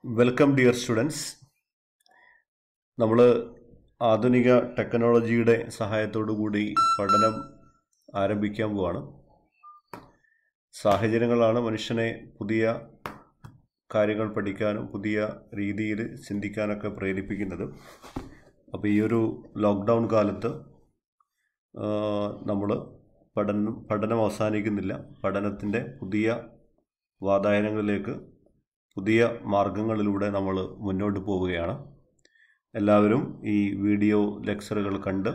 Welcome dear students. നമ്മൾ ആധുനിക ടെക്നോളജിയുടെ സഹായത്തോടു കൂടി പഠനം ആരംഭിക്കാൻ പോവാണ്. സാഹചര്യങ്ങളാണ് മനുഷ്യനെ പുതിയ കാര്യങ്ങൾ പഠിക്കാനും പുതിയ രീതിയിൽ ചിന്തിക്കാനൊക്കെ പ്രേരിപ്പിക്കുന്നത്. അപ്പോൾ ഈ ഒരു ലോക്ക്ഡൗൺ കാലത്ത് നമ്മൾ പഠനം അവസാനിക്കുന്നില്ല. പഠനത്തിൻ്റെ പുതിയ വാതായനങ്ങളിലേക്ക് പുതിയ മാർഗങ്ങളിലൂടെ നമ്മൾ മുന്നോട്ട് പോവുകയാണ്. എല്ലാവരും ഈ വീഡിയോ ലെക്ചറുകൾ കണ്ട്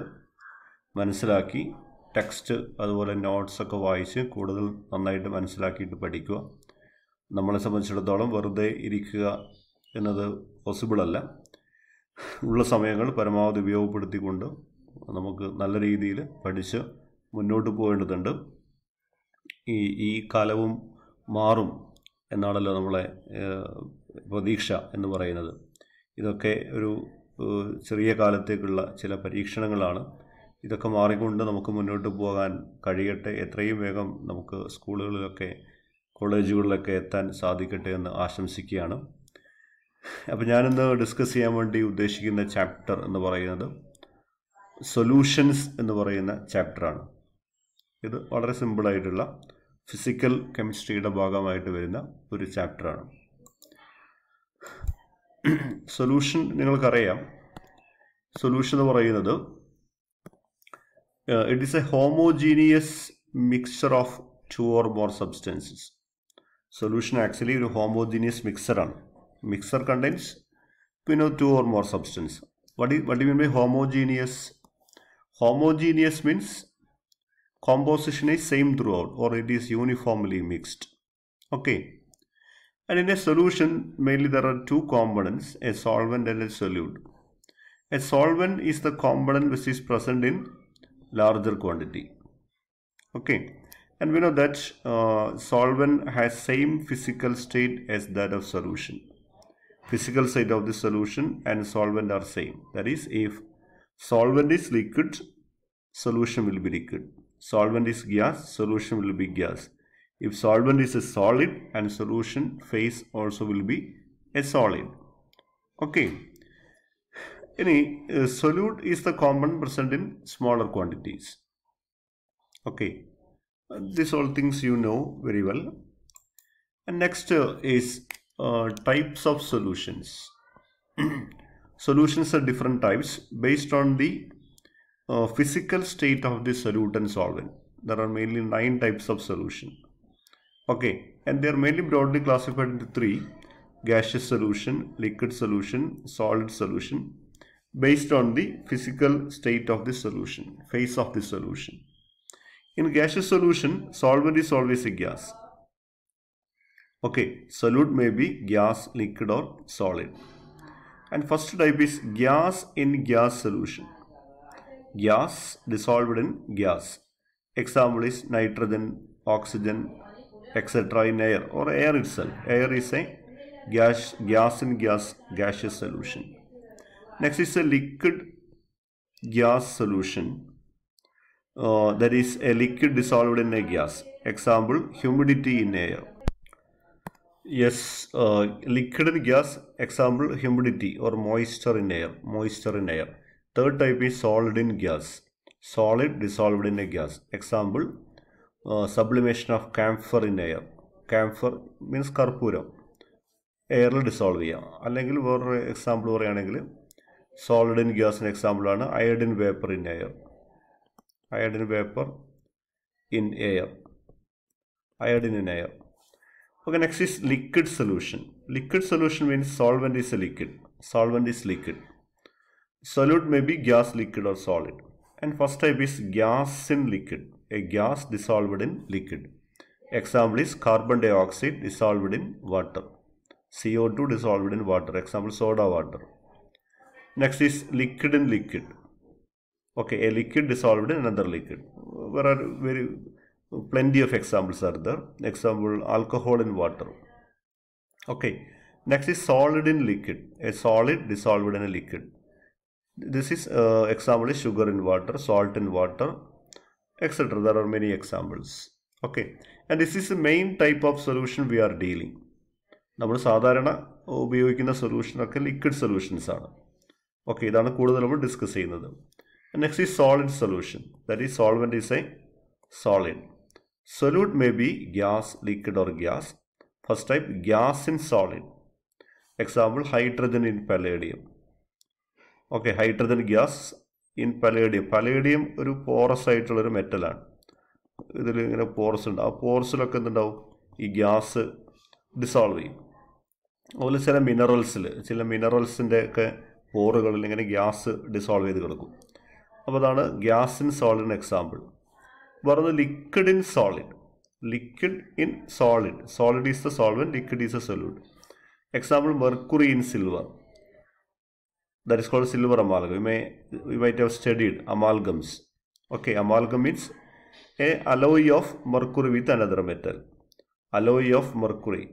മനസ്സിലാക്കി ടെക്സ്റ്റ് അതുപോലെ നോട്ട്സൊക്കെ വായിച്ച് കൂടുതൽ നന്നായിട്ട് മനസ്സിലാക്കിയിട്ട് പഠിക്കുക. നമ്മളെ സംബന്ധിച്ചിടത്തോളം വെറുതെ ഇരിക്കുക എന്നത് പോസിബിൾ അല്ല. ഉള്ള സമയങ്ങൾ പരമാവധി ഉപയോഗപ്പെടുത്തിക്കൊണ്ട് നമുക്ക് നല്ല രീതിയിൽ പഠിച്ച് മുന്നോട്ട് പോകേണ്ടതുണ്ട്. ഈ കാലവും മാറും എന്നാണല്ലോ നമ്മളെ പ്രതീക്ഷ എന്ന് പറയുന്നത്. ഇതൊക്കെ ഒരു ചെറിയ കാലത്തേക്കുള്ള ചില പരീക്ഷണങ്ങളാണ്. ഇതൊക്കെ മാറിക്കൊണ്ട് നമുക്ക് മുന്നോട്ട് പോകാൻ കഴിയട്ടെ. എത്രയും വേഗം നമുക്ക് സ്കൂളുകളിലൊക്കെ കോളേജുകളിലൊക്കെ എത്താൻ സാധിക്കട്ടെ എന്ന് ആശംസിക്കുകയാണ്. അപ്പോൾ ഞാനിന്ന് ഡിസ്കസ് ചെയ്യാൻ വേണ്ടി ഉദ്ദേശിക്കുന്ന ചാപ്റ്റർ എന്ന് പറയുന്നത് സൊല്യൂഷൻസ് എന്ന് പറയുന്ന ചാപ്റ്ററാണ്. ഇത് വളരെ സിമ്പിളായിട്ടുള്ള ഫിസിക്കൽ കെമിസ്ട്രിയുടെ ഭാഗമായിട്ട് വരുന്ന ഒരു ചാപ്റ്ററാണ്. സൊല്യൂഷൻ നിങ്ങൾക്കറിയാം. സൊല്യൂഷൻ എന്ന് പറയുന്നത് it is a homogeneous mixture of two or more substances. Solution actually ഒരു ഹോമോജീനിയസ് മിക്സറാണ്. Mixture contains two or more substance. what do you mean by homogeneous? Homogeneous means composition is same throughout, or it is uniformly mixed. Okay. And in a solution, mainly there are two components, a solvent and a solute. A solvent is the component which is present in larger quantity. Okay. And we know that solvent has same physical state as that of solution. Physical state of the solution and solvent are same. That is, if solvent is liquid, solution will be liquid. Solvent is gas, solution will be gas. If solvent is a solid and solution phase also will be a solid. Okay. Any solute is the component present in smaller quantities. Okay. These all things you know very well. And next is types of solutions. Solutions are different types based on the physical state of the solute and solvent. There are mainly 9 types of solution. Okay, and they are mainly broadly classified into 3: gaseous solution, liquid solution, solid solution, based on the physical state of the solution, phase of the solution. In gaseous solution, solvent is always a gas. Okay, solute may be gas, liquid or solid. And first type is gas in gas solution. Gas dissolved in gas. Example is nitrogen, oxygen, etc. in air or air itself. Air is a gas in gaseous solution. Next is a liquid gas solution. That is a liquid dissolved in a gas. Example, humidity in air. Yes, liquid in gas. Example, humidity or moisture in air. Moisture in air. Third type is solid in gas. Solid dissolved in a gas. Example, sublimation of camphor in air. Camphor means കർപ്പൂരം എയറിൽ dissolve ചെയ്യാം. അല്ലെങ്കിൽ വേറൊരു example പറയുകയാണെങ്കിൽ solid in ഗ്യാസിന് എക്സാമ്പിളാണ് iodine vapour in air. Iodine vapour in air. Iodine in air. Okay, next is liquid solution. Liquid solution means solvent is a liquid. Solvent is liquid. Solute may be gas, liquid or solid. And first type is gas in liquid. A gas dissolved in liquid. Example is carbon dioxide dissolved in water. CO2 dissolved in water. Example, soda water. Next is liquid in liquid. Okay, a liquid dissolved in another liquid. There are plenty of examples are there. Example, alcohol in water. Okay. Next is solid in liquid. A solid dissolved in a liquid. This is example is sugar in water, salt in water, etc. There are many examples. Okay. And this is the main type of solution we are dealing. നമ്മൾ സാധാരണ ഉപയോഗിക്കുന്ന സൊല്യൂഷനൊക്കെ liquid solutions ആണ്. Okay, ഇതാണ് കൂടുതൽ നമ്മൾ discuss ചെയ്യുന്നത്. Next is solid solution. That is solvent is A solid. Solute may be gas, liquid or gas. First type, gas in solid. Example, hydrogen in palladium. Okay, hydrogen gas in palladium. Palladium ഒരു porous ആയിട്ടുള്ളൊരു മെറ്റലാണ്. ഇതിൽ ഇങ്ങനെ porous ഉണ്ട്. ആ പോറസിലൊക്കെ എന്തുണ്ടാവും? ഈ gas dissolve ചെയ്യും. അതുപോലെ ചില മിനറൽസിൻ്റെ ഒക്കെ പോറുകളിൽ ഇങ്ങനെ ഗ്യാസ് ഡിസോൾവ് ചെയ്ത് കിടക്കും. അപ്പോൾ അതാണ് ഗ്യാസ് ഇൻ സോളിഡിന് എക്സാമ്പിൾ. പറയുന്നത് liquid in solid. Liquid in solid. Solid is the solvent, liquid is a solute. Example, mercury in silver. That is called silver amalgam. We might have studied amalgams. Okay, amalgam means a alloy of mercury with another metal. Alloy of mercury.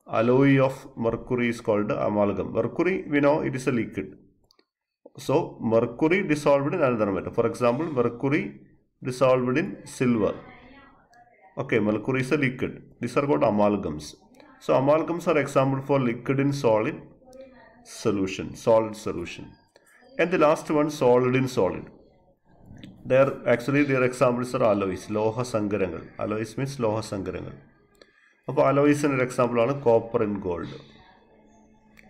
Alloy of mercury is called amalgam. Mercury, we know it is a liquid. So, mercury dissolved in another metal. For example, mercury dissolved in silver. Okay, mercury is a liquid. These are called amalgams. So, amalgams are example for liquid in solid solution, solid solution. And the last one, solid in solid. Their examples are alloys, loha sankarangal. Alloys means loha sankarangal. അപ്പോൾ അലോയ്സിൻ്റെ example ആണ് copper and gold,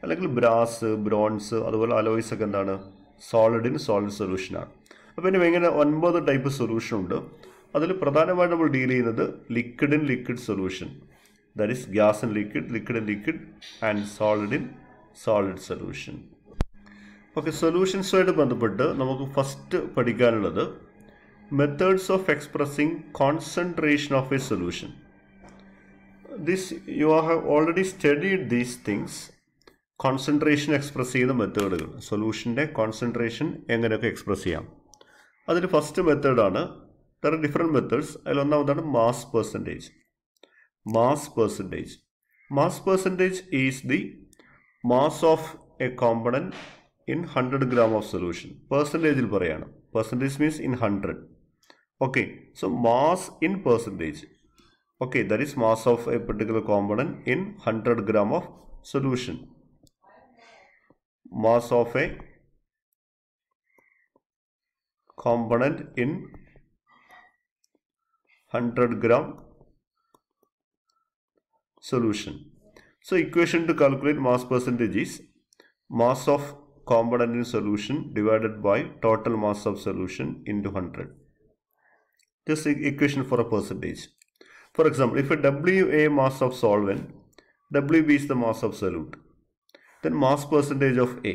അല്ലെങ്കിൽ brass, bronze. അതുപോലെ alloys ഒക്കെ എന്താണ്? Solid in solid സൊല്യൂഷനാണ്. അപ്പോൾ ഇനി ഇങ്ങനെ 9 ടൈപ്പ് സൊല്യൂഷൻ ഉണ്ട്. അതിൽ പ്രധാനമായിട്ട് നമ്മൾ ഡീൽ ചെയ്യുന്നത് liquid in liquid solution. That is gas in liquid, liquid in liquid and solid in solid solution. Okay, സൊല്യൂഷൻസുമായിട്ട് ബന്ധപ്പെട്ട് നമുക്ക് ഫസ്റ്റ് പഠിക്കാനുള്ളത് methods of expressing concentration of a solution. This you have already studied these things. Concentration express ചെയ്യുന്ന മെത്തേഡുകൾ, സൊല്യൂഷൻ്റെ concentration എങ്ങനെയൊക്കെ express ചെയ്യാം. അതിന് first മെത്തേഡാണ്, ദർ ആർ ഡിഫറെൻറ്റ് മെത്തേഡ്സ്. അതിലൊന്നാമതാണ് mass percentage. Mass percentage. Mass percentage is the mass of a component in 100 gram of solution. പെർസെൻറ്റേജിൽ പറയാണ്. Percentage means in 100. Okay, so mass in percentage. Okay, that is mass of a particular component in 100 gram of solution. Mass of a component in 100 gram solution. So, equation to calculate mass percentage is mass of component in solution divided by total mass of solution into 100. This is equation for a percentage. For example, if a WA mass of solvent, WB is the mass of solute, then mass percentage of A.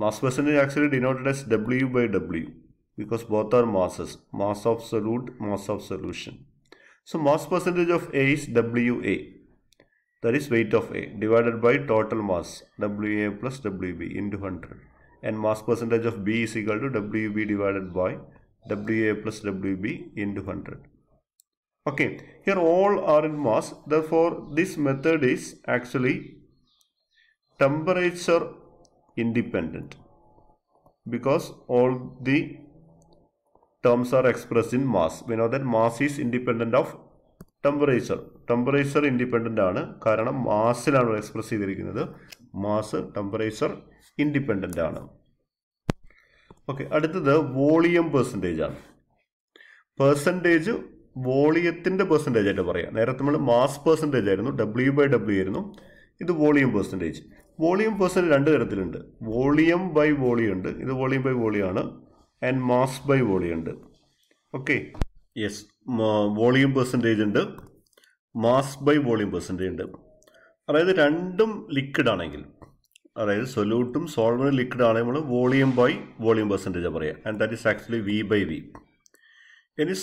Mass percentage actually denoted as W by W because both are masses, mass of solute, mass of solution. So mass percentage of A is WA, that is weight of A, divided by total mass, WA plus WB into 100. And mass percentage of B is equal to WB divided by WA plus WB into 100. Okay, here all are in mass. Therefore, this method is actually temperature independent because all the terms are expressed in mass. We know that mass is independent of temperature. Temperature independent ആണ്, കാരണം മാസിലാണ് express ചെയ്തിരിക്കുന്നത്. Mass temperature independent ആണ്. Okay, അടുത്തത് volume percentage ആണ്. Percentage വോളിയത്തിൻ്റെ percentage ആയിട്ട് പറയാം. നേരത്തെ നമ്മൾ മാസ് പെർസെൻറ്റേജ് ആയിരുന്നു, W/W ആയിരുന്നു. ഇത് വോളിയം പെർസെൻറ്റേജ്. വോളിയം പെർസെൻറ്റേജ് 2 തരത്തിലുണ്ട്. വോളിയം ബൈ വോളിയം ഉണ്ട്, ഇത് വോളിയം ബൈ വോളിയം ആണ്. ആൻഡ് മാസ് ബൈ വോളിയം ഉണ്ട്. ഓക്കെ, യെസ്, വോളിയം പെർസെൻറ്റേജ് ഉണ്ട്, മാസ് ബൈ വോളിയം പെർസെൻറ്റേജ് ഉണ്ട്. അതായത് രണ്ടും ലിക്വിഡ് ആണെങ്കിൽ, അതായത് സൊല്യൂട്ടും സോൾവൻറ്റും ലിക്വിഡ് ആണെങ്കിൽ നമ്മൾ വോളിയം ബൈ വോളിയം പെർസെൻറ്റേജ് പറയാം. And that is actually V/V. ഇനി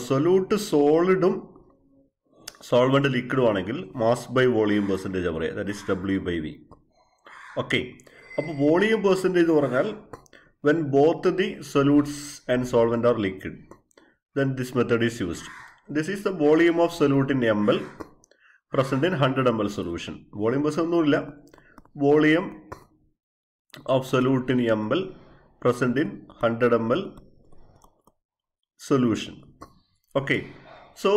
സൊല്യൂട്ട് സോളിഡും സോൾവെന്റ് ലിക്വിഡും ആണെങ്കിൽ മാസ് ബൈ വോളിയം പെർസെൻറ്റേജ് പറയാം. That is W/V. ഓക്കെ, അപ്പോൾ വോളിയം പെർസെൻറ്റേജ് എന്ന് പറഞ്ഞാൽ when both the solutes and solvent are liquid, then this method is used. This is the volume of solute in ml present in 100 ml solution. Volume percent ഒന്നുമില്ല, volume of solute in ml present in 100 ml solution. Okay, so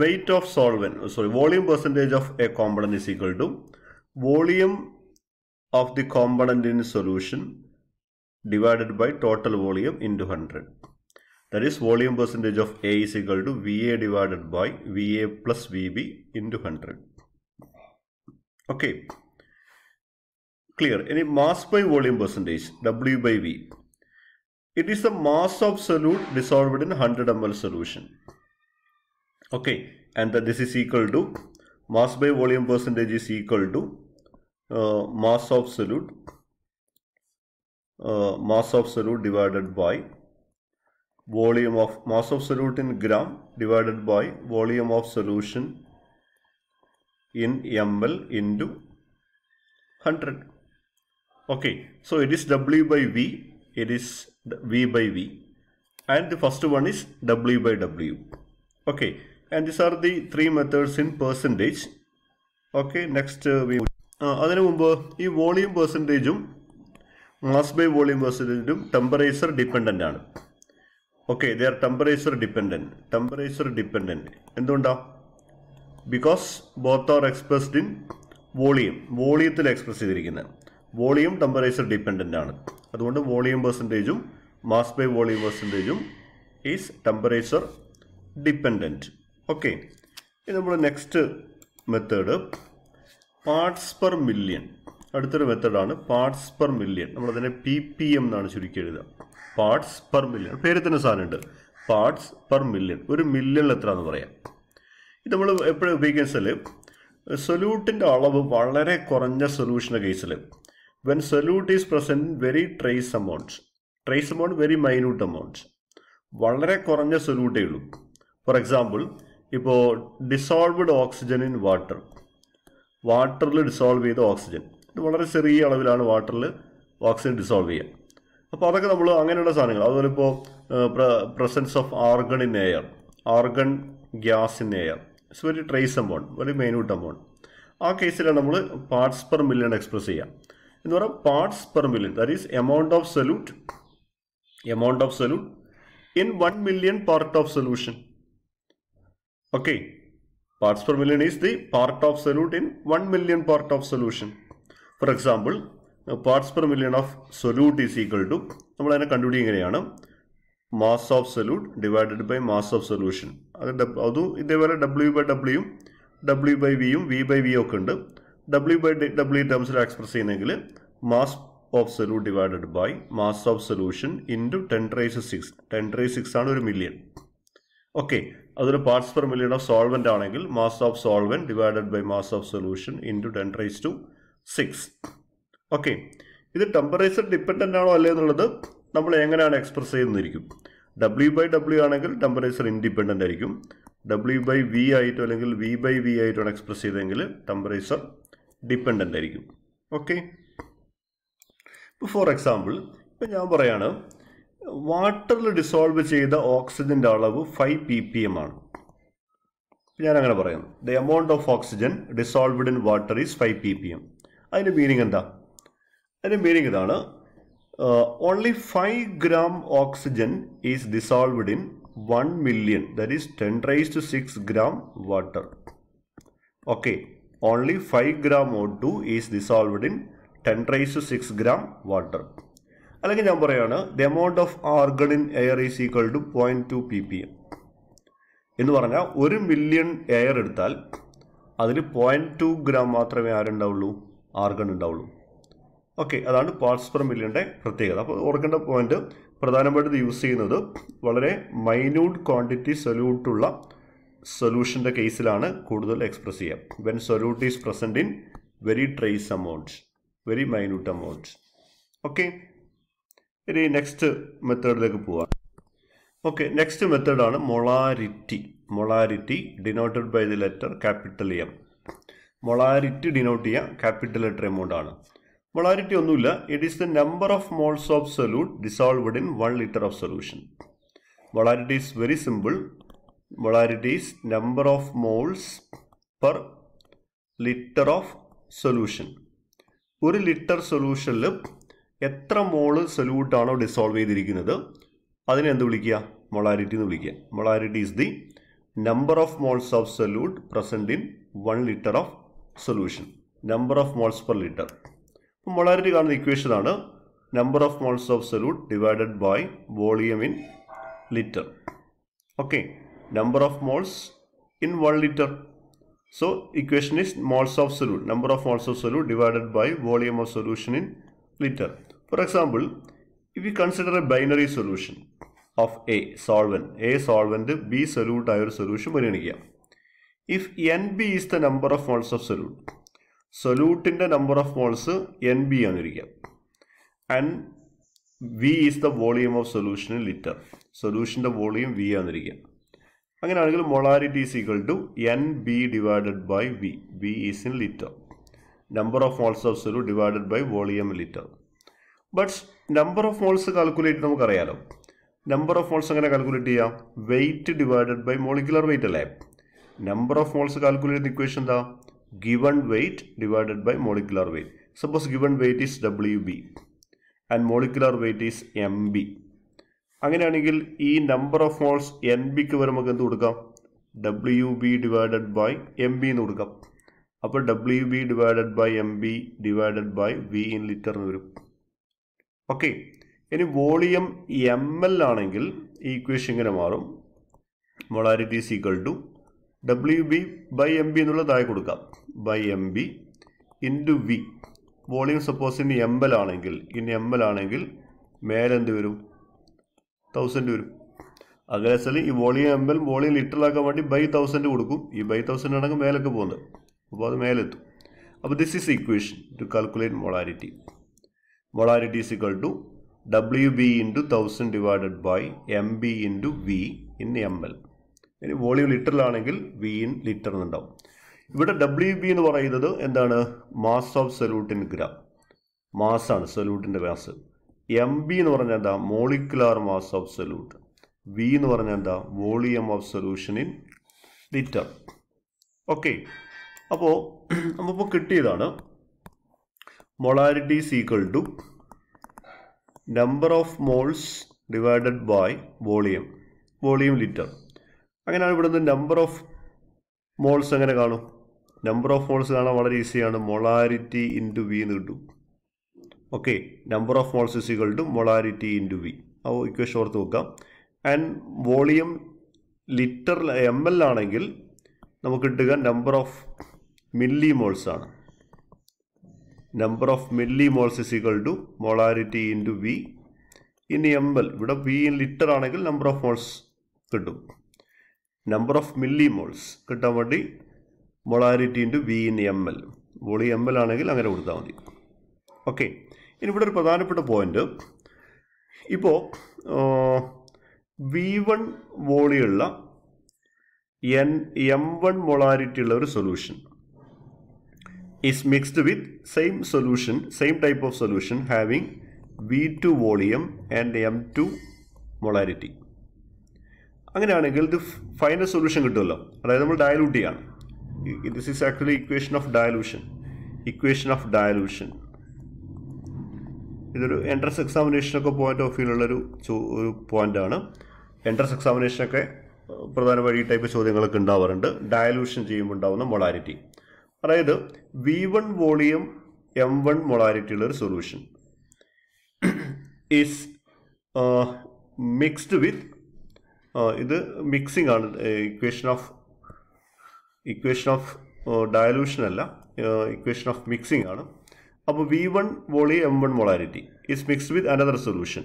weight of solvent, volume percentage of a component is equal to volume of the component in solution divided by total volume into 100. That is, volume percentage of A is equal to VA divided by VA plus VB into 100. Okay. Clear. Any mass by volume percentage, W by V. It is the mass of solute dissolved in 100 ml solution. Okay. And this is equal to, mass by volume percentage is equal to mass of solute divided by volume of, mass of solute in gram divided by volume of solution in ml into 100. Okay, so it is W by V, it is V by V, and the first one is W by W. Okay, and these are the three methods in percentage. Okay, next we അതിനു മുമ്പ് ഈ volume പെർസെൻറ്റേജും mass by volume പെർസെൻറ്റേജും temperature dependent ആണ്. Okay, they are temperature dependent. എന്തുകൊണ്ടാ? Because both are expressed in വോളിയത്തിൽ express ചെയ്തിരിക്കുന്നത്. Volume temperature dependent ആണ്. അതുകൊണ്ട് വോളിയം പെർസെൻറ്റേജും മാസ് ബൈ വോളിയം പെർസെൻറ്റേജും ഈസ് ടെമ്പറേച്ചർ ഡിപ്പെൻഡൻറ്റ്. ഓക്കെ, ഇനി നമ്മൾ next method parts per million. അടുത്തൊരു മെത്തേഡാണ് പാർട്സ് പെർ മില്യൺ. നമ്മളതിനെ PPM എന്നാണ് ചുരുക്കി എഴുതുക. പാർട്സ് പെർ മില്യൺ, പേര് തന്നെ സാധനമുണ്ട്, പാർട്സ് പെർ മില്യൺ. ഒരു മില്യണിൽ എത്ര എന്ന് പറയാം. ഇത് നമ്മൾ എപ്പോഴും ഉപയോഗിക്കുന്ന വെച്ചാൽ സൊല്യൂട്ടിൻ്റെ അളവ് വളരെ കുറഞ്ഞ സൊല്യൂഷൻ്റെ കേസിൽ, when solute is present in very trace amount, very minute amount, വളരെ കുറഞ്ഞ സൊല്യൂട്ടേ ഉള്ളൂ. ഫോർ എക്സാമ്പിൾ, ഇപ്പോൾ ഡിസോൾവ്ഡ് ഓക്സിജൻ ഇൻ വാട്ടറിൽ ഡിസോൾവ് ചെയ്ത ഓക്സിജൻ, ഇത് വളരെ ചെറിയ അളവിലാണ് വാട്ടറിൽ ഓക്സിജൻ ഡിസോൾവ് ചെയ്യുക. അപ്പോൾ അതൊക്കെ നമ്മൾ അങ്ങനെയുള്ള സാധനങ്ങൾ. അതുപോലെ ഇപ്പോൾ presence of argon in air, argon gas in air, it's very trace amount, very minute amount. ആ കേസിലാണ് നമ്മൾ പാർട്സ് പെർ മില്യൺ എക്സ്പ്രസ് ചെയ്യുക. എന്ന് പറഞ്ഞാൽ parts per million, that is amount of solute in 1 million part of solution. Okay, parts per million is the part of solute in 1 million part of solution. For example, parts per million of solute is equal to, നമ്മൾ അതിനെ കണ്ടുപിടിക്കുക എങ്ങനെയാണ്, mass of solute divided by mass of solution. അതും ഇതേപോലെ W by W, W by V യും V by V ഒക്കെ ഉണ്ട്. W by W ടേംസിൽ എക്സ്പ്രസ് ചെയ്യുന്നെങ്കിൽ mass of solute divided by mass of solution into 10⁶. 10⁶ ആണ് ഒരു മില്യൺ. ഓക്കെ, അതൊരു parts per million of solvent ആണെങ്കിൽ mass of solvent divided by mass of solution into 10⁶. Okay, ഇത് temperature dependent ആണോ അല്ലേ എന്നുള്ളത് നമ്മൾ എങ്ങനെയാണ് എക്സ്പ്രസ് ചെയ്യുന്നതിരിക്കും. W by W ആണെങ്കിൽ ടെമ്പറേച്ചർ ഇൻഡിപെൻഡൻ്റ് ആയിരിക്കും. W by V ആയിട്ടോ അല്ലെങ്കിൽ V by V ആയിട്ടാണ് എക്സ്പ്രസ് ചെയ്തെങ്കിൽ ടെമ്പറേച്ചർ ഡിപ്പെൻഡൻ്റ് ആയിരിക്കും. ഓക്കെ, ഇപ്പോൾ ഫോർ എക്സാമ്പിൾ, ഇപ്പം ഞാൻ പറയാണ് വാട്ടറിൽ ഡിസോൾവ് ചെയ്ത ഓക്സിജൻ്റെ അളവ് 5 ppm ആണ്. ഞാനങ്ങനെ പറയുന്നു, the amount of oxygen dissolved in water is 5 ppm. അതിൻ്റെ മീനിങ് എന്താ? അതിൻ്റെ മീനിങ് ഇതാണ്, only 5 gram oxygen is dissolved in 1 million, that is 10⁶ gram water. Okay, only 5 gram O2 is dissolved in 10⁶ gram water. അല്ലെങ്കിൽ ഞാൻ പറയുകയാണ്, the amount of argon in air is equal to 0.2 ppm എന്ന് പറഞ്ഞാൽ 1 million air എടുത്താൽ അതിൽ 0.2 gram മാത്രമേ ആരുണ്ടാവുള്ളൂ, argon ഉണ്ടാവുള്ളൂ. Okay, അതാണ് പാർട്സ് പെർ മില്യൻ്റെ പ്രത്യേകത. അപ്പോൾ ഓർക്കേണ്ട പോയിന്റ്, പ്രധാനമായിട്ട് ഇത് യൂസ് ചെയ്യുന്നത് വളരെ മൈന്യൂട്ട് ക്വാണ്ടിറ്റി സൊല്യൂട്ടുള്ള സൊല്യൂഷൻ്റെ കേസിലാണ് കൂടുതൽ എക്സ്പ്രസ് ചെയ്യുക. When solute is present in very trace amount, very minute amount. Okay, ഇനി നെക്സ്റ്റ് മെത്തേഡിലേക്ക് പോവാം. ഓക്കെ, നെക്സ്റ്റ് മെത്തേഡാണ് molarity denoted by the letter capital M. Molarity denote ചെയ്യാൻ ക്യാപിറ്റൽ ലെറ്റർ എമൗണ്ട് ആണ്. മൊളാരിറ്റി ഒന്നുമില്ല, it is the number of moles of solute dissolved in 1 liter of solution. Molarity is very simple. Molarity is number of moles per litre of solution. 1 liter സൊല്യൂഷനിൽ എത്ര മോള് സൊല്യൂട്ടാണോ dissolve ചെയ്തിരിക്കുന്നത് അതിനെ എന്ത് വിളിക്കുക? Molarity എന്ന് വിളിക്കുക. Molarity is the number of moles of solute present in 1 liter of solution. Number of moles per liter. Molarity കാണുന്ന equation ആണ് number of moles of solute divided by volume in liter. Okay, number of moles in 1 liter. So equation is moles of solute, number of moles of solute divided by volume of solution in liter. For example, if we consider a binary solution of A solvent, B solute ആയ ഒരു solution പരിഗണിക്കുക. If NB is the number of moles of solute, solute number of moles NB ആണെന്നിരിക്കുക. And V is the volume of solution in liter. Solution volume V ആണെന്നിരിക്കുക. അങ്ങനെയാണെങ്കിൽ molarity is equal to NB divided by V. V is in liter. Number of moles of solute divided by volume in liter. But number of moles calculate നമുക്കറിയാലോ. Number of moles എങ്ങനെ calculate ചെയ്യാം? Weight divided by molecular weight അല്ലേ? Number of moles calculate ചെയ്യുന്ന equation എന്താ? Given weight divided by molecular weight. Suppose given weight is WB and molecular weight is MB. അങ്ങനെയാണെങ്കിൽ ഈ number of moles NBക്ക് വരെ നമുക്ക് എന്ത് കൊടുക്കാം? WB ഡിവൈഡഡ് ബൈ MB എന്ന് കൊടുക്കാം. അപ്പോൾ WB divided by MB divided by V in litre എന്ന് വരും. ഓക്കെ, ഇനി വോളിയം ML ആണെങ്കിൽ ഈ ഇക്വേഷൻ ഇങ്ങനെ മാറും. Molarity is equal to WB by MB എന്നുള്ളത് താഴെ കൊടുക്കാം. By MB into V. Volume suppose ഇനി ML ആണെങ്കിൽ മേലെന്ത് വരും? 1000 വരും. അങ്ങനെ വെച്ചാൽ ഈ വോളിയം ML വോളിയം ലിറ്ററിലാക്കാൻ വേണ്ടി ബൈ 1000 കൊടുക്കും. ഈ ബൈ 1000 ആണെങ്കിൽ മേലൊക്കെ പോകുന്നത്, അപ്പോൾ അത് മേലെത്തും. അപ്പോൾ this is equation to calculate molarity. Molarity is equal to WB into 1000 divided by MB into V in ML. ഇനി വോളിയം ലിറ്ററിലാണെങ്കിൽ V ഇൻ ലിറ്റർ എന്നുണ്ടാവും. ഇവിടെ WB എന്ന് പറയുന്നത് എന്താണ്? Mass of solute in gram. മാസ്സാണ് സൊല്യൂട്ടിൻ്റെ മാസ്. MB എന്ന് പറഞ്ഞാൽ എന്താ? Molecular mass of solute. V എന്ന് പറഞ്ഞാൽ എന്താ? Volume of solution in litre. Okay, അപ്പോൾ നമ്മളിപ്പോൾ കിട്ടിയതാണ് molarity is equal to number of moles divided by volume litre. അങ്ങനെയാണ് ഇവിടുന്ന് നമ്പർ ഓഫ് മോൾസ് എങ്ങനെ കാണും? നമ്പർ ഓഫ് മോൾസ് കാണാൻ വളരെ ഈസിയാണ്. മൊളാരിറ്റി ഇൻറ്റു V എന്ന് കിട്ടും. Okay, number of moles is equal to molarity into V. അപ്പോൾ ഇക്വേഷൻ ഓർത്ത് നോക്കാം. ആൻഡ് വോളിയം ലിറ്റർ ML ആണെങ്കിൽ നമുക്ക് കിട്ടുക നമ്പർ ഓഫ് മില്ലി മോൾസ് ആണ്. Number of milli moles is equal to molarity into V in ML. ഇവിടെ V in litre ആണെങ്കിൽ number of moles കിട്ടും. നമ്പർ ഓഫ് മില്ലി മോൾസ് കിട്ടാൻ വേണ്ടി molarity into V in ML. Volume ML ആണെങ്കിൽ അങ്ങനെ കൊടുത്താൽ മതി. ഓക്കെ, ഇനി ഇവിടെ ഒരു പ്രധാനപ്പെട്ട പോയിന്റ്, ഇപ്പോൾ V1 വോളിയുള്ള M1 മൊളാരിറ്റി ഉള്ള ഒരു solution is mixed with same type of solution having V2 volume and M2 molarity. അങ്ങനെയാണെങ്കിൽ ഇത് ഫൈനൽ സൊല്യൂഷൻ കിട്ടുമല്ലോ. അതായത് നമ്മൾ ഡയലൂട്ട് ചെയ്യാണ്. This is actually equation of dilution. ഇതൊരു എൻട്രൻസ് എക്സാമിനേഷനൊക്കെ പോയിന്റ് ഓഫ് വ്യൂലുള്ളൊരു പോയിന്റാണ്. എൻട്രൻസ് എക്സാമിനേഷനൊക്കെ പ്രധാനമായി ഈ ടൈപ്പ് ചോദ്യങ്ങളൊക്കെ ഉണ്ടാവാറുണ്ട്. ഡയലൂഷൻ ചെയ്യുമ്പോൾ ഉണ്ടാവുന്ന മൊളാരിറ്റി, അതായത് V1 വോളിയം M1 മൊളാരിറ്റി ഉള്ളൊരു സൊല്യൂഷൻ ഈസ് മിക്സ്ഡ് വിത്ത്, ഇത് മിക്സിംഗ് ആണ്. ഇക്വേഷൻ ഓഫ് ഡയലൂഷൻ അല്ല, ഇക്വേഷൻ ഓഫ് മിക്സിംഗ് ആണ്. അപ്പോൾ V1 volume M1 molarity is mixed with another solution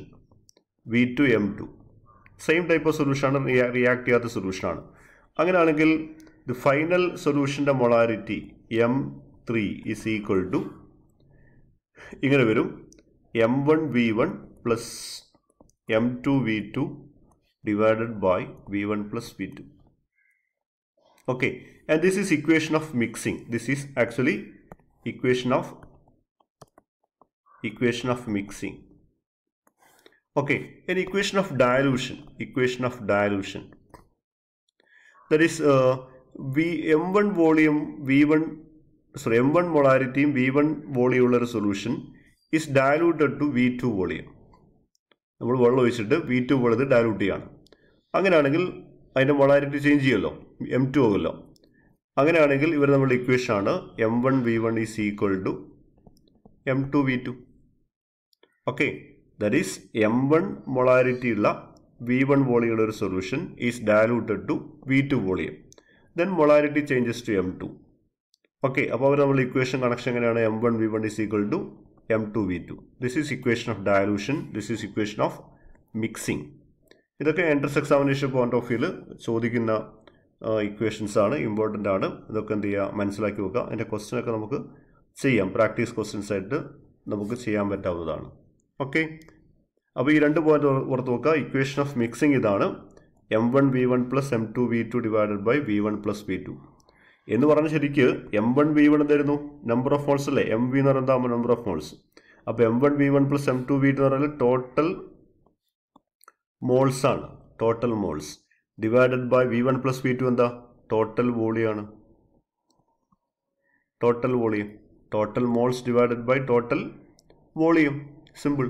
V2 M2. Same type of സൊല്യൂഷനാണ്, റിയാക്ട് ചെയ്യാത്ത സൊല്യൂഷനാണ്. അങ്ങനെയാണെങ്കിൽ ദി ഫൈനൽ സൊല്യൂഷൻ്റെ molarity M3 is equal to ഇങ്ങനെ വരും: M1 V1 plus M2 V2 divided by V1 plus V2. Okay, and this is equation of mixing. This is actually equation of mixing. Okay, an equation of dilution. That is M1 volume M1 molarity V1 volume solution is diluted to V2 volume. നമ്മൾ വെള്ളം ഒഴിച്ചിട്ട് V2 വെള്ളത്തിൽ dilute ചെയ്യാണ്. അങ്ങനെയാണെങ്കിൽ അതിൻ്റെ molarity change ചെയ്യുമല്ലോ, M2 ആകുമല്ലോ. അങ്ങനെയാണെങ്കിൽ ഇവർ നമ്മുടെ ഇക്വേഷനാണ് M1V1 is equal to M2V2. Okay, that is M1 molarity ഉള്ള V1 വോളിയുള്ള ഒരു solution is diluted to V2 volume. Then molarity changes to M2. Okay, അപ്പോൾ അവർ നമ്മൾ ഇക്വേഷൻ കണക്ഷൻ എങ്ങനെയാണ്? M1V1 is equal to M2V2. This is equation of dilution, this is equation of mixing. ഇതൊക്കെ entrance examination point of വ്യൂവിൽ ചോദിക്കുന്ന equations ആണ്, important ആണ്. ഇതൊക്കെ എന്ത് ചെയ്യുക, മനസ്സിലാക്കി വെക്കുക. അതിൻ്റെ ക്വസ്റ്റ്യനൊക്കെ നമുക്ക് ചെയ്യാം, പ്രാക്ടീസ് ക്വസ്റ്റ്യൻസ് ആയിട്ട് നമുക്ക് ചെയ്യാൻ പറ്റാവുന്നതാണ്. ഓക്കെ, അപ്പോൾ ഈ 2 പോയിന്റ് ഓർത്ത് വെക്കുക. ഇക്വേഷൻ ഓഫ് മിക്സിംഗ് ഇതാണ്, M1V1 plus M2V2 divided by V1 plus V2 എന്ന് പറഞ്ഞാൽ ശരിക്ക് M1V1 എന്തായിരുന്നു? നമ്പർ ഓഫ് മോൾസ് അല്ലേ? MV എന്ന് പറയുന്നത് നമ്പർ ഓഫ് മോൾസ്. അപ്പോൾ M1V1 പ്ലസ് M2V2 എന്ന് പറഞ്ഞാൽ ടോട്ടൽ മോൾസ് ആണ്, total moles divided by V1 plus V2 എന്താ? ടോട്ടൽ വോളിയാണ്, total volume. Total moles divided by total volume, simple.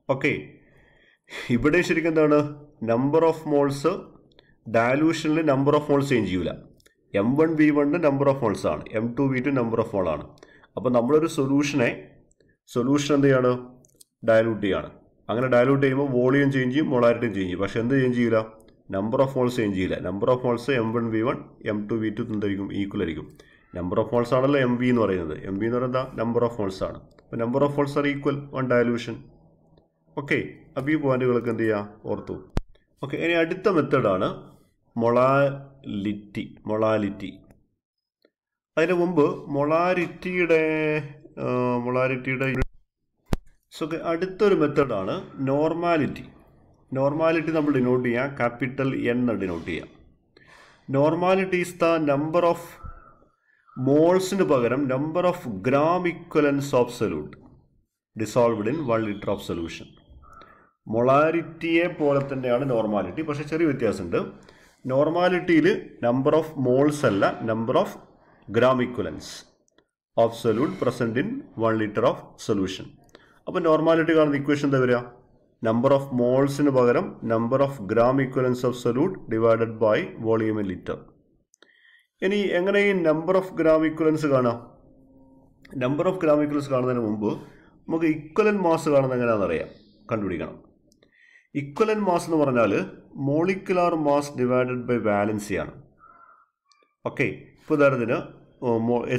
Okay, ഇവിടെ ശരിക്കും എന്താണ്? നമ്പർ ഓഫ് മോൾസ് ഡയലൂഷനിൽ നമ്പർ ഓഫ് മോൾസ് ചേഞ്ച് ചെയ്യൂല. M1V1 നമ്പർ ഓഫ് മോൾസ് ആണ്, M2V2 number of മോൾ ആണ്. അപ്പോൾ നമ്മളൊരു സൊല്യൂഷൻ എന്ത് ചെയ്യാണ്? ഡയലൂട്ട് ചെയ്യാണ്. അങ്ങനെ ഡയലൂട്ട് ചെയ്യുമ്പോൾ വോളിയം ചേഞ്ച് ചെയ്യും, മൊളാരിറ്റിയും ചേഞ്ച് ചെയ്യും. പക്ഷെ എന്ത് ചേഞ്ച് ചെയ്യില്ല? നമ്പർ ഓഫ് മോൾസ് ചേഞ്ച് ചെയ്യില്ല. Number of moles M1V1 M2V2 എന്തായിരിക്കും? ഈക്വൽ ആയിരിക്കും. നമ്പർ ഓഫ് മോൾസ് ആണല്ലോ MV എന്ന് പറയുന്നത്. MV എന്ന് പറയുന്നത് നമ്പർ ഓഫ് മോൾസ് ആണ്. അപ്പോൾ number of moles are equal on dilution. Okay, അപ്പോൾ ഈ പോയിന്റുകളൊക്കെ എന്ത് ചെയ്യുക? ഓർത്തു. ഓക്കെ, ഇനി അടുത്ത മെത്തേഡാണ് മൊളാലിറ്റി. അതിന് മുമ്പ് മൊളാരിറ്റിയുടെ അടുത്തൊരു മെത്തേഡാണ് നോർമാലിറ്റി. നോർമാലിറ്റി നമ്മൾ ഡിനോട്ട് ചെയ്യാം, ക്യാപിറ്റൽ N ഡിനോട്ട് ചെയ്യാം. Normality is the number of മോൾസിന് പകരം number of gram equivalents of solute dissolved in 1 litre of solution. മൊളാരിറ്റിയെ പോലെ തന്നെയാണ് നോർമാലിറ്റി, പക്ഷേ ചെറിയ വ്യത്യാസമുണ്ട്. നോർമാലിറ്റിയിൽ നമ്പർ ഓഫ് മോൾസ് അല്ല, number of gram equivalents of solute present in 1 litre of solution. അപ്പോൾ നോർമാലിറ്റി കാണുന്ന ഇക്വേഷൻ എന്താ വരിക? നമ്പർ ഓഫ് മോൾസിന് പകരം number of gram equivalents of solute divided by volume in litre. ഇനി എങ്ങനെ ഈ നമ്പർ ഓഫ് ഗ്രാം ഇക്വലൻസ് കാണാം? നമ്പർ ഓഫ് ഗ്രാം ഇക്വലൻസ് കാണുന്നതിന് മുമ്പ് നമുക്ക് ഇക്വലന്റ് മാസ് കാണുന്നത് എങ്ങനെയാണെന്ന് അറിയാം, കണ്ടുപിടിക്കണം. ഇക്വലന്റ് മാസ് എന്ന് പറഞ്ഞാൽ മോളിക്കുലാർ മാസ് ഡിവൈഡഡ് ബൈ വാലൻസിയാണ്. ഓക്കെ, ഇപ്പോൾ ഉദാഹരണത്തിന്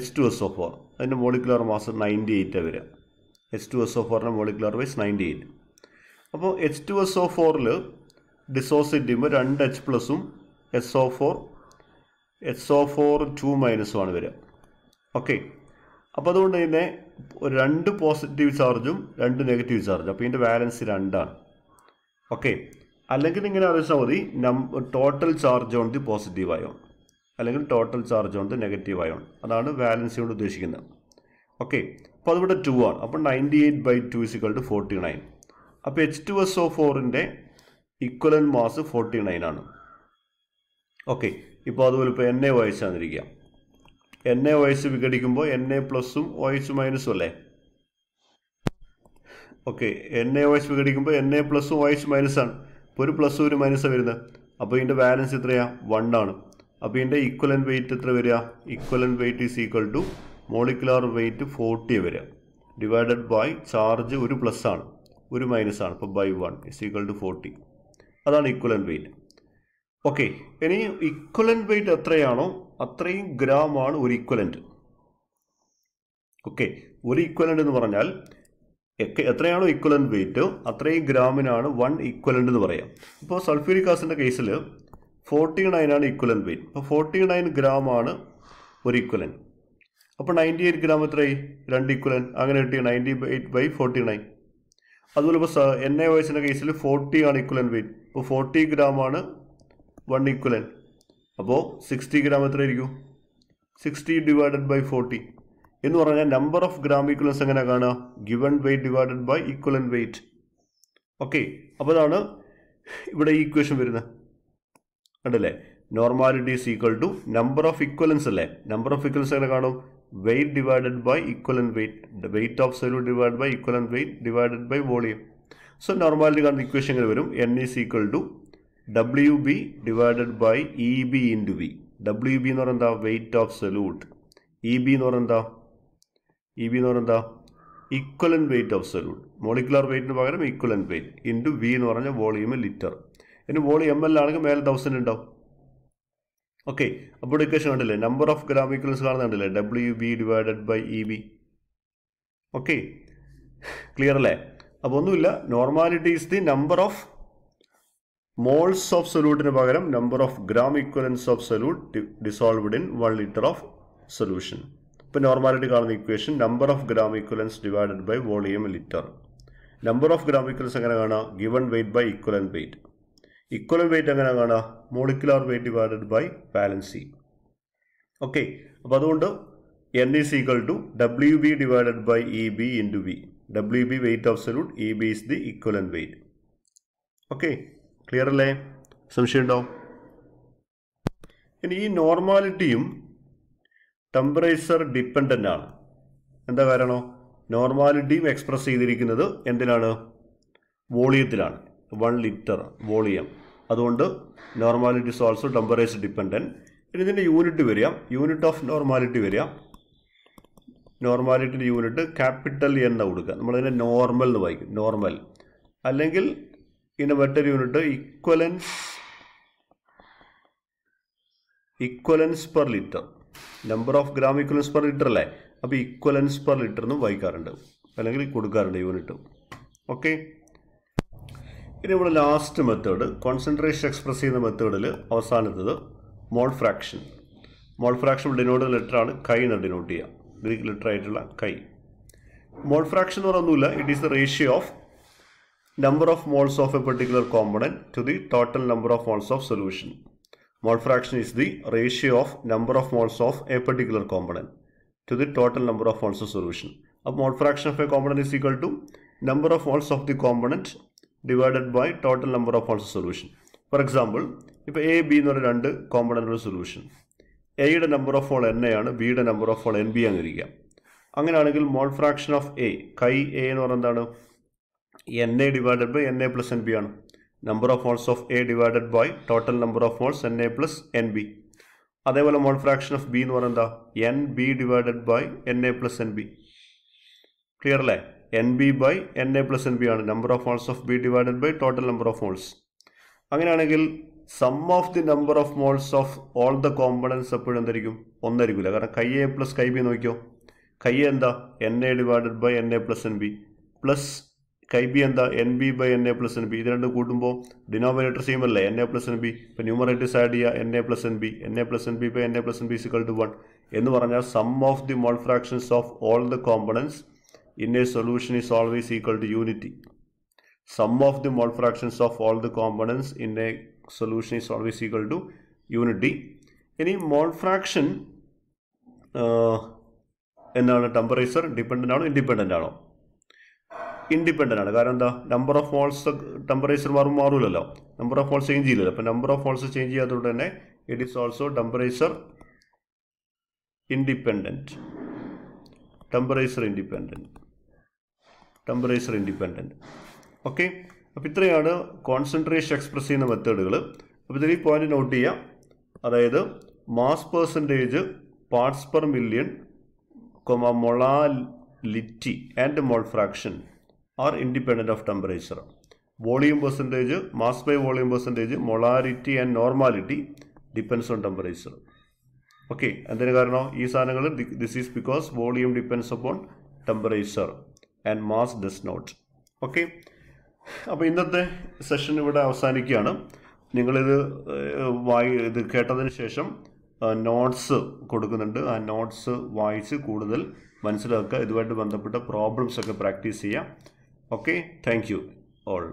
H2SO4 അതിൻ്റെ മോളിക്കുലാർ മാസ് 98 വരിക. H2SO4ൻ്റെ മോളിക്കുലാർ വൈസ് 98. അപ്പോൾ H2SO4ൽ ഡിസോസിയേറ്റ് ചെയ്യുമ്പോൾ 2 H പ്ലസും SO4 2 മൈനസുമാണ് വരിക. ഓക്കെ, അപ്പോൾ അതുകൊണ്ട് തന്നെ 2 പോസിറ്റീവ് ചാർജും 2 നെഗറ്റീവ് ചാർജും, അപ്പോൾ ഇതിൻ്റെ വാലൻസ് 2 ആണ്. ഓക്കെ, അല്ലെങ്കിൽ ഇങ്ങനെ അറിയിച്ചാൽ മതി, total charge on the positive ion അല്ലെങ്കിൽ total charge on the negative ion. അതാണ് വാലൻസി കൊണ്ട് ഉദ്ദേശിക്കുന്നത്. ഓക്കെ, അപ്പോൾ അതിവിടെ 2 ആണ്. അപ്പോൾ 98/2 = 49. അപ്പോൾ H2SO4ൻ്റെ ഇക്വലന്റ് മാസ് 49 ആണ്. ഓക്കെ, ഇപ്പോൾ അതുപോലെ ഇപ്പോൾ NaOH ആണെന്നിരിക്കുക. NaOH വിഘടിക്കുമ്പോൾ Na പ്ലസും OH മൈനസും അല്ലേ? ഓക്കെ, NaOH വിഘടിക്കുമ്പോൾ Na പ്ലസും OH മൈനസാണ്. ഇപ്പോൾ ഒരു പ്ലസും ഒരു മൈനസാണ് വരുന്നത്. അപ്പോൾ ഇതിൻ്റെ ബാലൻസ് എത്രയാണ്? 1 ആണ്. അപ്പോൾ ഇതിൻ്റെ ഈക്വലന്റ് വെയിറ്റ് എത്ര വരിക? Equivalent weight is equal to molecular weight 40 വരിക ഡിവൈഡഡ് ബൈ ചാർജ് ഒരു പ്ലസ് ആണ് ഒരു മൈനസ് ആണ്. അപ്പോൾ ബൈ 1 ഈസ് ഈക്വൽ ടു 40. അതാണ് ഈക്വലന്റ് വെയിറ്റ്. ഓക്കെ, ഇനി ഈക്വലന്റ് വെയിറ്റ് എത്രയാണോ അത്രയും ഗ്രാം ആണ് ഒരു ഈക്വലന്റ്. ഓക്കെ, ഒരു ഈക്വലന്റ് എന്ന് പറഞ്ഞാൽ എത്രയാണോ ഈക്വലന്റ് വെയിറ്റ് അത്രയും ഗ്രാമിനാണ് 1 ഈക്വലന്റ് എന്ന് പറയാം. ഇപ്പോൾ സൾഫ്യൂരിക് ആസിഡിൻ്റെ കേസിൽ 49 ആണ് ഈക്വലന്റ് വെയിറ്റ്. അപ്പോൾ 49 ഗ്രാം ആണ് ഒരു ഈക്വലന്റ്. അപ്പോൾ 98 ഗ്രാം എത്രയായി? 2 ഈക്വലന്റ്. അങ്ങനെ കിട്ടിയ 98/49. അതുപോലെ ഇപ്പോൾ NaOHൻ്റെ കേസിൽ 40 ആണ് ഈക്വലന്റ് വെയിറ്റ്. അപ്പോൾ 40 ഗ്രാം ആണ് 1 ഈക്വലന്റ്. അപ്പോൾ 60 ഗ്രാം എത്രയായിരിക്കും? 60 ഡിവൈഡഡ് ബൈ 40 എന്ന് പറഞ്ഞാൽ നമ്പർ ഓഫ് ഗ്രാം ഈക്വലൻസ് എങ്ങനെ കാണുക? Given weight divided by equivalent weight. Okay, അപ്പോൾ അതാണ് ഇവിടെ ഈ ഇക്വേഷൻ വരുന്നത്. കണ്ടല്ലേ? Normality is equal to number of equivalents അല്ലേ? നമ്പർ ഓഫ് ഇക്വലൻസ് എങ്ങനെ കാണും? Weight divided by equivalent weight, weight of solute divide by equivalent weight divided by volume. So normality കാണുന്ന ഇക്വേഷൻ എങ്ങനെ വരും? N is equal to WB divided by EB into V. WB എന്ന് പറയുന്നത് എന്താ? Wait of solute. EB എന്ന് പറയുന്നത് എന്താ? Equivalent weight of solute. Molecular വെയിറ്റിന് പകരം ഇക്വലന്റ് വെയിറ്റ് ഇൻറ്റു V എന്ന് പറഞ്ഞാൽ വോളിയം ലിറ്റർ. ഇനി വോളിയം ML ആണെങ്കിൽ മേലെ 1000 ഉണ്ടാവും. ഓക്കെ, അപ്പോൾ ഇക്വേഷൻ കണ്ടില്ലേ? നമ്പർ ഓഫ് ഗ്രാം ഇക്വലൻസ് കാണുന്നുണ്ടല്ലേ? WB divided by EB. Okay, clear അല്ലേ? അപ്പോൾ ഒന്നുമില്ല, normality is the number of moles of സൊല്യൂട്ടിന് പകരം number of gram equivalents of solute dissolved in 1 litre of solution. ഇപ്പോൾ നോർമാലിറ്റി കാണുന്ന equation number of gram equivalents divided by volume litre. Number of gram equivalents എങ്ങനെ കാണാം? Given weight by equivalent weight. Equivalent weight എങ്ങനെ കാണാം? Molecular weight divided by valency. Okay, അപ്പോൾ അതുകൊണ്ട് N is equal to WB divided by EB into V. WB weight of solute, EB is the equivalent weight. Okay, clear അല്ലേ? സംശയം ഉണ്ടോ? ഇനി ഈ നോർമാലിറ്റിയും temperature dependent ആണ്. എന്താ കാരണം? നോർമാലിറ്റിയും എക്സ്പ്രസ് ചെയ്തിരിക്കുന്നത് എന്തിനാണ്? വോളിയത്തിലാണ്. 1 ലിറ്റർ വോളിയം. അതുകൊണ്ട് normality is also temperature dependent. ഇനി ഇതിൻ്റെ യൂണിറ്റ് വരിക, യൂണിറ്റ് ഓഫ് നോർമാലിറ്റി വരിക. നോർമാലിറ്റിൻ്റെ യൂണിറ്റ് ക്യാപിറ്റൽ N കൊടുക്കുക. നമ്മളതിനെ നോർമൽ എന്ന് വായിക്കും, നോർമൽ. അല്ലെങ്കിൽ ഇതിൻ്റെ മറ്റൊരു unit ഇക്വലൻസ് per litre. Number of gram ഇക്വലൻസ് per litre അല്ലേ? അപ്പോൾ ഇക്വലൻസ് പെർ ലിറ്റർ എന്നും വായിക്കാറുണ്ട്, അല്ലെങ്കിൽ കൊടുക്കാറുണ്ട് യൂണിറ്റ്. ഓക്കെ, ഇനി ഇവിടെ ലാസ്റ്റ് മെത്തേഡ്, കോൺസെൻട്രേഷൻ എക്സ്പ്രസ് ചെയ്യുന്ന മെത്തേഡിൽ അവസാനത്തത് mole fraction. Mole fraction denote letter ആണ് കൈ എന്ന് ഡിനോട്ട് ചെയ്യുക, ഗ്രീക്ക് ലെറ്റർ ആയിട്ടുള്ള കൈ. മോൾ ഫ്രാക്ഷൻ എന്ന് പറയുന്നില്ല, it is the ratio of number of moles of a particular component to the total number of moles of solution. Mole fraction is the ratio of number of moles of a particular component to the total number of moles of solution. അപ്പോൾ mole fraction of a component is equal to number of moles of the component divided by total number of moles of solution. For example, ഇപ്പോൾ A, B എന്ന് പറയുന്ന 2 കോമ്പണൻറ്റുള്ള solution. എയുടെ number of mole NA ആണ്, ബിയുടെ number of mole NB ആയിരിക്കാം. അങ്ങനെയാണെങ്കിൽ mole fraction of A, chi A എന്ന് പറയുന്നത് എന്താണ്? NA divided by NA plus NB ആണ്. Number of moles of A divided by total number of moles NA plus NB. അതേപോലെ മോൾ fraction of B എന്ന് പറയുന്നത് എന്താ? NB divided by NA plus NB. Clear അല്ലേ? NB by NA plus NB ആണ് number of moles of B divided by total number of moles. അങ്ങനെയാണെങ്കിൽ sum of the number of moles of all the components എപ്പോഴും എന്തായിരിക്കും? ഒന്നായിരിക്കില്ല. കാരണം കൈ A plus chi B നോക്കിയോ, കൈ A എന്താ? NA divided by NA plus NB plus chi B എന്താ? NB by NA plus NB. ഇത് രണ്ടും കൂട്ടുമ്പോൾ ഡിനോമിനേറ്റർ സെയിം അല്ലേ? NA plus NB. ഇപ്പോൾ ന്യൂമറേറ്റേഴ്സ് ആഡ് ചെയ്യുക, NA plus NB. NA plus NB by NA plus NB equal to 1 എന്ന് പറഞ്ഞാൽ sum of the mole fractions of all the components in a solution is always equal to unity. Sum of the mole fractions of all the components in a solution is always equal to unity. Any mole fraction എന്താണ്? Temperature dependent ആണോ independent ആണോ? Independent ആണ്. കാരണം എന്താ? Number of moles temperature മാറില്ലല്ലോ, number of moles change ചെയ്യില്ലല്ലോ. അപ്പോൾ number of moles change ചെയ്യാത്തതുകൊണ്ട് തന്നെ it is also temperature independent. Temperature independent. Okay, അപ്പോൾ ഇത്രയാണ് കോൺസെൻട്രേഷൻ എക്സ്പ്രസ് ചെയ്യുന്ന മെത്തേഡുകൾ. അപ്പോൾ ഇതിൽ ഈ പോയിന്റ് നോട്ട് ചെയ്യാം. അതായത് mass percentage, parts per million, molality and mole fraction are independent of temperature. Volume percentage, mass by volume percentage, molality and normality depends on temperature. Okay, എന്തിനു കാരണം? ഈ സാധനങ്ങൾ this is because volume depends upon temperature and mass does not. Okay, അപ്പോൾ ഇന്നത്തെ session ഇവിടെ അവസാനിക്കുകയാണ്. നിങ്ങളിത് ഇത് കേട്ടതിന് ശേഷം നോട്ട്സ് കൊടുക്കുന്നുണ്ട്. ആ നോട്ട്സ് വായിച്ച് കൂടുതൽ മനസ്സിലാക്കുക. ഇതുമായിട്ട് ബന്ധപ്പെട്ട പ്രോബ്ലംസ് ഒക്കെ പ്രാക്ടീസ് ചെയ്യാം. Okay, thank you all.